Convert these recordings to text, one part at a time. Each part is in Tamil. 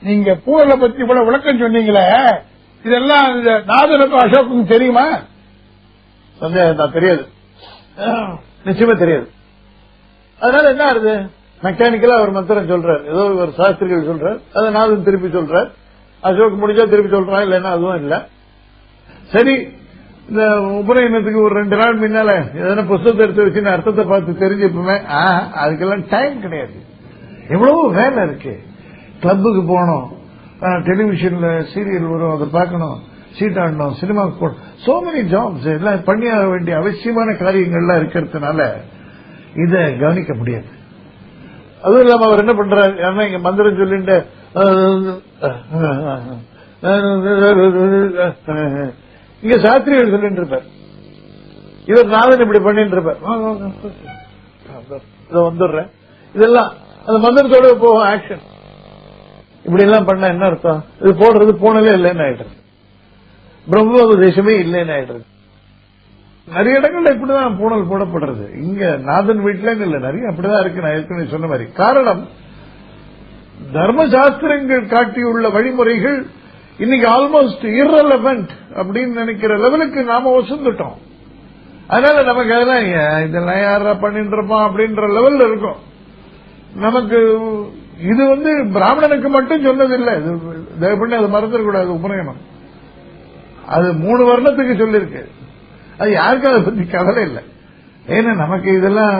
நீங்க பூரலை பத்தி இவ்வளவு விளக்கம் சொன்னீங்களே, இதெல்லாம் நாதனுக்கும் அசோக்குக்கும் தெரியுமா? சந்தேகம் தான், தெரியாது, நிச்சயமா தெரியாது. அதனால என்ன ஆகுது, மெக்கானிக்கலா ஒரு மந்திரம் சொல்றாரு, ஏதோ ஒரு சாஸ்திரிகள் சொல்றாரு, அதை நாதன் திருப்பி சொல்றாரு, அசோக் முடிஞ்சா திருப்பி சொல்றான், இல்லைன்னா அதுவும் இல்ல. சரி, இந்த உபநயனத்துக்கு ஒரு 2 நாள் முன்னால எதனா புத்தகத்தை எடுத்து வச்சு அர்த்தத்தை பார்த்து தெரிஞ்சுப்போமே, அதுக்கெல்லாம் டைம் கிடையாது. எவ்வளவு வேலை இருக்கு. கிளப்புக்கு போகணும், டெலிவிஷன்ல சீரியல் வரும், அதை பார்க்கணும், சீட் ஆடணும், சினிமாவுக்கு போகணும், சோ மெனி ஜாப்ஸ் எல்லாம் பண்ணியாக வேண்டிய அவசியமான காரியங்கள்லாம் இருக்கிறதுனால இதை கவனிக்க முடியாது. அதுவும் இல்லாம அவர் என்ன பண்றாரு, ஏன்னா இங்க மந்திரம் சொல்லிட்டு இங்க சாஸ்திரிகள் சொல்லிட்டு இருப்பார், இவர் நாதன் இப்படி பண்ணிட்டு இருப்பார், இதை வந்துடுறேன், இதெல்லாம் அந்த மந்திரத்தோட போகும் ஆக்ஷன். இப்படி எல்லாம் பண்ண என்ன அர்த்தம், இது போடுறது போனலே இல்லைன்னு ஆயிடுறது, பிரம்மோபதேசமே இல்லைன்னு ஆயிடுறது. நிறைய இடங்கள்ல இப்படிதான் பூனல் போடப்படுறது. இங்க நாதன் வீட்டுல இல்ல, நிறைய அப்படிதான் இருக்கு. நான் ஏற்கனவே சொன்ன மாதிரி காரணம், தர்மசாஸ்திரங்கள் காட்டியுள்ள வழிமுறைகள் இன்னைக்கு ஆல்மோஸ்ட் irrelevant அப்படின்னு நினைக்கிற லெவலுக்கு நாம வசந்துட்டோம். அதனால நமக்கு அதெல்லாம் இதெல்லாம் யாரா பண்ணிட்டு இருப்போம் அப்படின்ற லெவல்ல இருக்கும். நமக்கு இது பிராமணனுக்கு மட்டும் சொன்னதில்லை, தயவு பண்ணி அது மறந்துடக்கூடாது. உபநயனம் அது 3 வருடத்துக்கு சொல்லிருக்கு. அது யாருக்கும் அதை பத்தி கவலை இல்லை. ஏன்னா நமக்கு இதெல்லாம்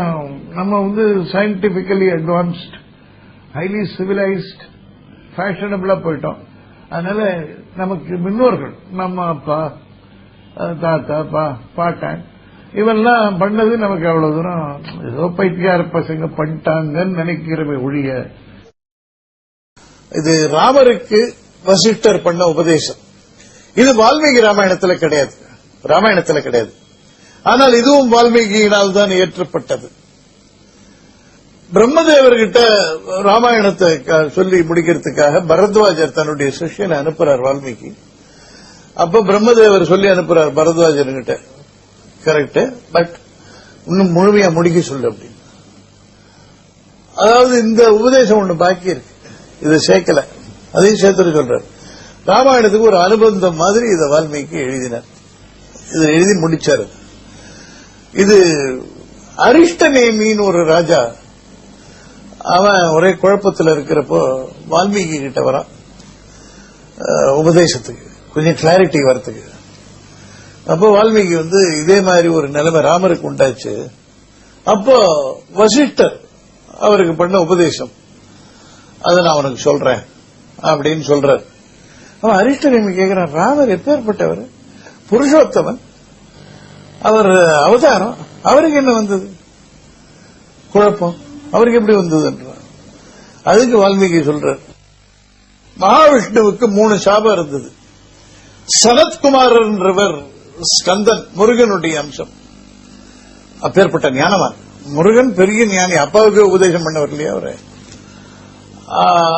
நம்ம சயின்டிபிக்கலி அட்வான்ஸ்ட், ஹைலி சிவிலைஸ்ட், ஃபேஷனபிளா போயிட்டோம். அதனால நமக்கு முன்னோர்கள், நம்ம அப்பா, தாத்தா, பாட்டன் இவெல்லாம் பண்ணது நமக்கு அவ்வளவு தூரம் ஏதோ பைத்தியார பசங்க பண்ணிட்டாங்கன்னு நினைக்கிறவே ஒழிய, இது ராமருக்கு வசிஷ்டர் பண்ண உபதேசம். இது வால்மீகி ராமாயணத்தில் கிடையாது. ஆனால் இதுவும் வால்மீகியினால் தான் இயற்றப்பட்டது. பிரம்மதேவர்கிட்ட ராமாயணத்தை சொல்லி முடிக்கிறதுக்காக பரத்வாஜர் தன்னுடைய சிஷ்யனை அனுப்புறார் வால்மீகி. அப்ப பிரம்மதேவர் சொல்லி அனுப்புறார் பரத்வாஜர்கிட்ட, கரெக்ட், பட் இன்னும் முழுமையா முடிக்க சொல்லு அப்படின்னு. அதாவது இந்த உபதேசம் ஒண்ணு பாக்கி இருக்கு, இதை சேர்க்கல, அதையும் சேர்த்து சொல்றார். ராமாயணத்துக்கு ஒரு அனுபந்தம் மாதிரி இதை வால்மீகி எழுதினார், இதை எழுதி முடிச்சாரு. இது அரிஷ்டநேமின்னு ஒரு ராஜா, அவன் ஒரே குழப்பத்தில் இருக்கிறப்போ வால்மீகி கிட்ட வரான் உபதேசத்துக்கு, கொஞ்சம் கிளாரிட்டி வரத்துக்கு. அப்போ வால்மீகி இதே மாதிரி ஒரு நிலைமை ராமருக்கு உண்டாச்சு. அப்போ வசிஷ்டர் அவருக்கு பண்ண உபதேசம் அதை நான் அவனுக்கு சொல்றேன் அப்படின்னு சொல்றார். அவன் அரிஷ்டநேமி கேட்கிறான், ராமர் எப்பேற்பட்டவர், புருஷோத்தமன், அவர் அவதாரம், அவருக்கு என்ன வந்தது குழப்பம், அவருக்கு எப்படி வந்ததுன்றான். அதுக்கு வால்மீகி சொல்றார், மகாவிஷ்ணுவுக்கு 3 சாபம் இருந்தது. சனத்குமாரர் என்றவர் ஸ்கந்தன், முருகனுடைய அம்சம், அப்பேற்பட்ட ஞானவான். முருகன் பெரிய ஞானி, அப்பாவுக்கு உபதேசம் பண்ணவர் இல்லையா அவரு.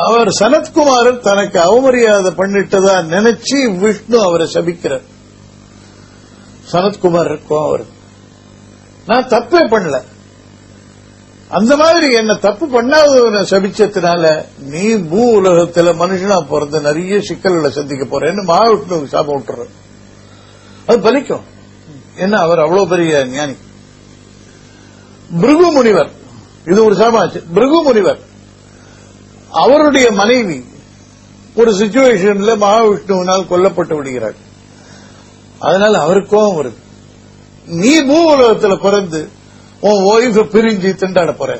அவர் சனத்குமாரர் தனக்கு அவமரியாதை பண்ணிட்டதா நினைச்சு விஷ்ணு அவரை சபிக்கிறார். சனத்குமாருக்கும் அவர், நான் தப்பே பண்ணல, அந்த மாதிரி என்ன தப்பு பண்ணாதவனை சபிச்சதுனால நீ பூ உலகத்துல மனுஷனா பிறந்த நிறைய சிக்கல்களை சந்திக்க போறேன்னு மகாவிஷ்ணுவுக்கு சாபம் விட்டுற. அது பலிக்கும், என்ன அவர் அவ்வளவு பெரிய ஞானி. பிருகு முனிவர், இது ஒரு சாமாச்சு. பிருகு முனிவர் அவருடைய மனைவி ஒரு சிச்சுவேஷன்ல மகாவிஷ்ணுவினால் கொல்லப்பட்டு விடுகிறார். அதனால அவருக்கும் வருது, நீ பூ உலகத்தில் பிறந்து உன் ஒய்ஃபை பிரிஞ்சு திண்டாட போற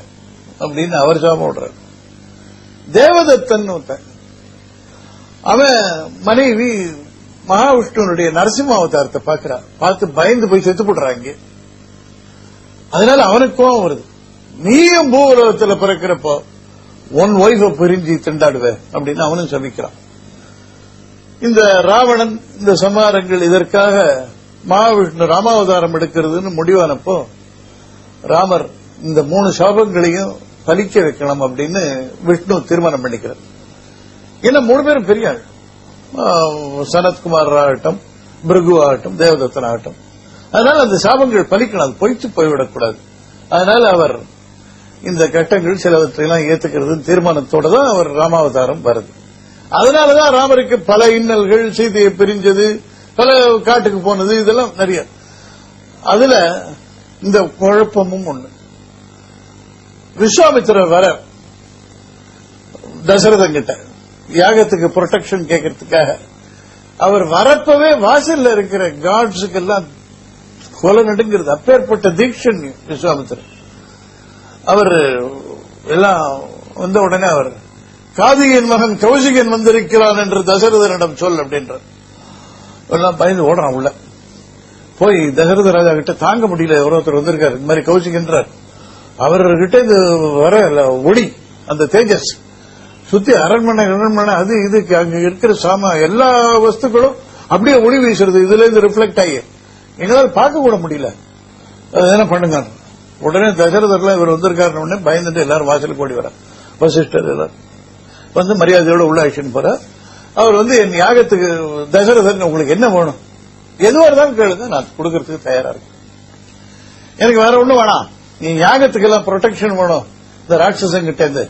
அப்படின்னு அவர் சாபம் விடுறார். தேவதத்தன் அவன் மனைவி மகாவிஷ்ணுனுடைய நரசிம்ம அவதாரத்தை பார்த்து பயந்து போய் செத்து போடுறாங்க. அதனால அவனுக்கும் வருது, நீயும் பூ உலகத்தில் பிறக்கிறப்போ உன் ஒய்ஃபை பிரிஞ்சு திண்டாடுவ அப்படின்னு அவனும் சபிக்கிறான். இந்த ராவணன், இந்த சமாரங்கள், இதற்காக மகாவிஷ்ணு ராமாவதாரம் எடுக்கிறதுன்னு முடிவானப்போ ராமர் இந்த 3 சாபங்களையும் பலிக்க வைக்கணும் அப்படின்னு விஷ்ணு தீர்மானம் பண்ணிக்கிறார். ஏன்னா 3 பேரும் பெரிய ஆள், சனத்குமார் ஆகட்டும், பிருகு ஆகட்டும், தேவதத்தன் ஆகட்டும். அதனால அந்த சாபங்கள் பலிக்கணும், அது பொய்த்து போய்விடக்கூடாது. அதனால அவர் இந்த கட்டங்கள் சிலவற்றையெல்லாம் ஏத்துக்கிறது தீர்மானத்தோட தான் அவர் ராமாவதாரம் வருது. அதனாலதான் ராமருக்கு பல இன்னல்கள், சீதையை பிரிஞ்சது, பல காட்டுக்கு போனது, இதெல்லாம் நிறைய. அதுல இந்த குழப்பமும் ஒண்ணு. விஸ்வாமித்திரர் வர தசரதன் கிட்ட யாகத்துக்கு ப்ரொடெக்ஷன் கேட்கறதுக்காக அவர் வரப்பவே வாசல்ல இருக்கிற காட்ஸுக்கு எல்லாம் கொலை நடுங்கிறது. அப்பேற்பட்ட தீட்சன் விஸ்வாமித்திரர். அவர் எல்லாம் வந்த உடனே அவர் காதியின் மகன் கௌசிகன் வந்திருக்கிறான் என்று தசரதனிடம் சொல் அப்படின்றார். எல்லாம் பயந்து ஓடுறான் உள்ள. போய் தசரத ராஜா கிட்ட தாங்க முடியல, ஒருத்தர் வந்திருக்காரு இந்த மாதிரி கௌசிகன்றார். அவர்கிட்ட இது வர ஒளி, அந்த தேஜஸ் சுத்தி அரண்மனை அது இது அங்க இருக்கிற எல்லா வஸ்துக்களும் அப்படியே ஒளி வீசுறது. இதுல இருந்து ரிஃப்ளெக்ட் ஆகி எங்களால் பார்க்க கூட முடியல. என்ன பண்ணுங்க உடனே தசரதர்ல இவர் வந்திருக்காரு உடனே பயந்துட்டு எல்லாரும் வாசலுக்கு ஓடி வர. வசிஷ்டர் எல்லாரும் வந்து மரியாதையோட உள்ள ஆக்ஷன் போற. அவர் வந்து என் யாகத்துக்கு தசரதன் உங்களுக்கு என்ன வேணும், எதுவா இருந்தாலும் கேளுங்க, நான் கொடுக்கறதுக்கு தயாரா இருக்கேன். எனக்கு வேற ஒண்ணும் வேணாம், நீ யாகத்துக்கு எல்லாம் ப்ரொடெக்ஷன் வேணும் இந்த ராட்சசன் கிட்ட இருந்து.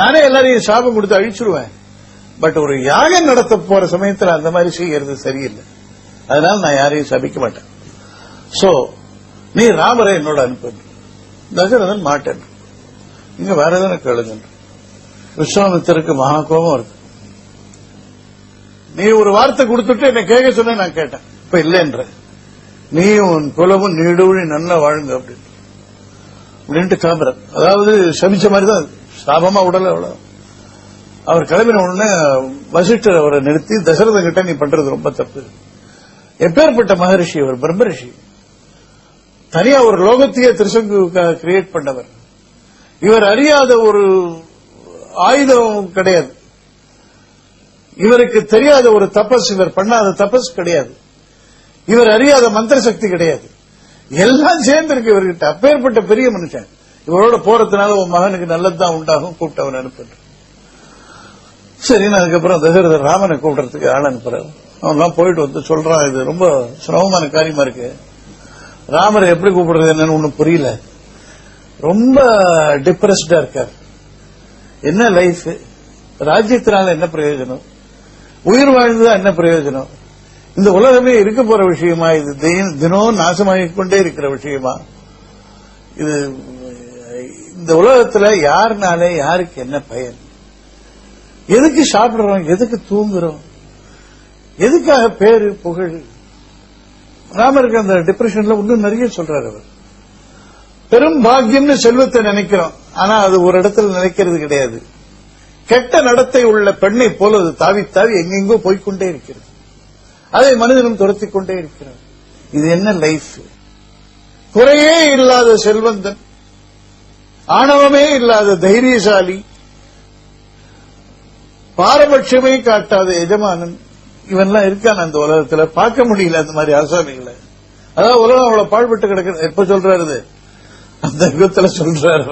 நானே எல்லாரையும் சாபம் கொடுத்து அழிச்சிருவேன். பட் ஒரு யாகம் நடத்த போற சமயத்தில் அந்த மாதிரி செய்யறது சரியில்லை. அதனால நான் யாரையும் சபிக்க மாட்டேன். சோ நீ ராமரை என்னோட அனுப்பு. தசரதன் மாட்டேன், நீங்க வேற எதனா கேளுங்க. விஸ்வாமித்திரருக்கு மகா கோபம் இருக்கு. நீ ஒரு வார்த்தை கொடுத்துட்டு என்ன கேட்க சொன்ன, நான் கேட்டேன், இப்ப இல்லைன்ற. நீயும் உன் குலமும் நீடூழி நல்லா வாழுங்க அப்படின்ட்டு கிளம்புற. அதாவது சபிச்ச மாதிரி தான், சாபமா உடல அவ்வளவு. அவர் கிளம்பின உடனே வசிஷ்டர் அவரை நிறுத்தி, தசரத கிட்ட நீ பண்றது ரொம்ப தப்பு. எப்பேற்பட்ட மகரிஷி அவர், பிரம்மரிஷி, தனியா ஒரு லோகத்தையே திருசங்கு கிரியேட் பண்ணவர். இவர் அறியாத ஒரு ஆயுதம் கிடையாது, இவருக்கு தெரியாத ஒரு தபஸ், இவர் பண்ணாத தபஸ் கிடையாது, இவர் அறியாத மந்திர சக்தி கிடையாது. எல்லாம் சேர்ந்திருக்கு இவர்கிட்ட. அப்பேற்பட்ட பெரிய மனுஷன். இவரோட போறதுனால உன் மகனுக்கு நல்லதுதான் உண்டாகும், கூப்பிட்டு அவன் அனுப்பிட்டு. சரின்னு அதுக்கப்புறம் தசரதர் ராமனை கூப்பிடுறதுக்கு ஆள் அனுப்புறாரு. அவன் போயிட்டு வந்து சொல்றான், இது ரொம்ப சிரமமான காரியமா இருக்கு, ராமரை எப்படி கூப்பிடுறது என்னன்னு ஒன்னும் புரியல, ரொம்ப டிப்ரெஸ்டா இருக்கார், என்ன லைஃப், ராஜ்யத்தினால என்ன பிரயோஜனம், உயிர் வாழ்ந்துதான் என்ன பிரயோஜனம், இந்த உலகமே இருக்க போற விஷயமா, இது தினம் நாசமாகிக் கொண்டே இருக்கிற விஷயமா, இது இந்த உலகத்துல யாருனாலே யாருக்கு என்ன பயன், எதுக்கு சாப்பிடுறோம், எதுக்கு தூங்குறோம், எதுக்காக பேரு புகழ். ராமருக்கு அந்த டிப்ரெஷன்ல இன்னும் நிறைய சொல்றாரு அவர். பெரும் பாக்கியம்னு செல்வத்தை நினைக்கிறோம், ஆனா அது ஒரு இடத்துல நினைக்கிறது கிடையாது. கெட்ட நடத்தை உள்ள பெண்ணை போல அது தாவி தாவி எங்கெங்கோ போய்கொண்டே இருக்கிறது. அதை மனிதனும் துரத்திக் கொண்டே இருக்கிறார். இது என்ன லைஃப்? குறையே இல்லாத செல்வந்தன், ஆணவமே இல்லாத தைரியசாலி, பாரபட்சமே காட்டாத எஜமானன், இவன்லாம் இருக்கான் அந்த உலகத்துல. பார்க்க முடியல அந்த மாதிரி ஆசாமிகளை. அதாவது உலகம் அவ்வளவு பாழ்பட்டு கிடக்குது. எப்ப சொல்றாரு? அந்த யுகத்துல சொல்றாரு.